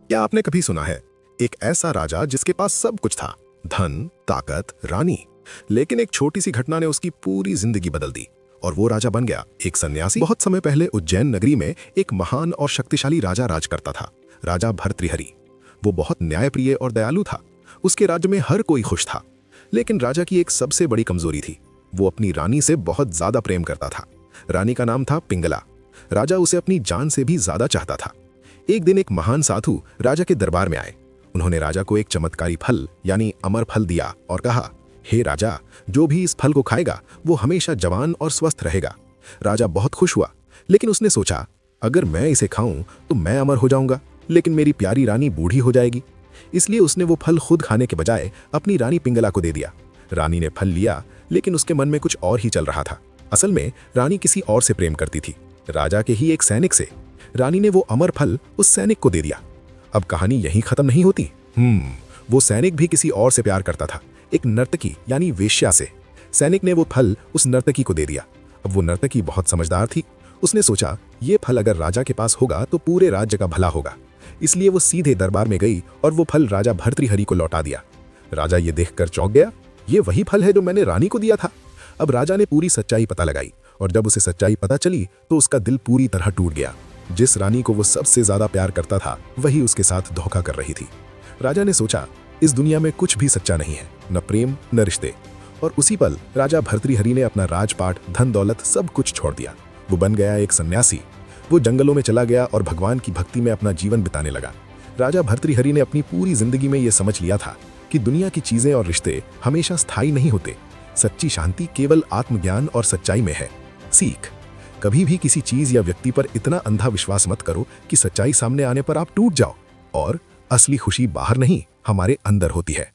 क्या आपने कभी सुना है एक ऐसा राजा जिसके पास सब कुछ था, धन, ताकत, रानी, लेकिन एक छोटी सी घटना ने उसकी पूरी जिंदगी बदल दी और वो राजा बन गया एक सन्यासी। बहुत समय पहले उज्जैन नगरी में एक महान और शक्तिशाली राजा राज करता था, राजा भर्तृहरि। वो बहुत न्यायप्रिय और दयालु था। उसके राज्य में हर कोई खुश था, लेकिन राजा की एक सबसे बड़ी कमजोरी थी। वो अपनी रानी से बहुत ज्यादा प्रेम करता था। रानी का नाम था पिंगला। राजा उसे अपनी जान से भी ज्यादा चाहता था। एक दिन एक महान साधु राजा के दरबार में आए। उन्होंने राजा को एक चमत्कारी फल यानी अमर फल दिया और कहा, हे राजा, जो भी इस फल को खाएगा वो हमेशा जवान और स्वस्थ रहेगा। राजा बहुत खुश हुआ, लेकिन उसने सोचा, अगर मैं इसे खाऊं तो मैं अमर हो जाऊंगा, लेकिन मेरी प्यारी रानी बूढ़ी हो जाएगी। इसलिए उसने वो फल खुद खाने के बजाय अपनी रानी पिंगला को दे दिया। रानी ने फल लिया, लेकिन उसके मन में कुछ और ही चल रहा था। असल में रानी किसी और से प्रेम करती थी, राजा के ही एक सैनिक से। रानी ने वो अमर फल उस सैनिक को दे दिया। अब कहानी यहीं खत्म नहीं होती। वो सैनिक भी किसी और से प्यार करता था, एक नर्तकी यानी वेश्या से। सैनिक ने वो फल उस नर्तकी को दे दिया। अब वो नर्तकी बहुत समझदार थी। उसने सोचा, ये फल अगर राजा के पास होगा तो पूरे राज्य का भला होगा। इसलिए वो सीधे दरबार में गई और वो फल राजा भर्तृहरि को लौटा दिया। राजा ये देखकर चौंक गया, ये वही फल है जो मैंने रानी को दिया था। अब राजा ने पूरी सच्चाई पता लगाई और जब उसे सच्चाई पता चली तो उसका दिल पूरी तरह टूट गया। जिस रानी को वो सबसे ज्यादा प्यार करता था, वही उसके साथ धोखा कर रही थी। राजा ने सोचा, इस दुनिया में कुछ भी सच्चा नहीं है, न प्रेम न रिश्ते। और उसी पल राजा भर्तृहरि ने अपना राजपाट, धन दौलत सब कुछ छोड़ दिया। वो बन गया एक सन्यासी। वो जंगलों में चला गया और भगवान की भक्ति में अपना जीवन बिताने लगा। राजा भर्तृहरि ने अपनी पूरी जिंदगी में यह समझ लिया था कि दुनिया की चीजें और रिश्ते हमेशा स्थायी नहीं होते। सच्ची शांति केवल आत्मज्ञान और सच्चाई में है। सीख, कभी भी किसी चीज या व्यक्ति पर इतना अंधा विश्वास मत करो कि सच्चाई सामने आने पर आप टूट जाओ। और असली खुशी बाहर नहीं, हमारे अंदर होती है।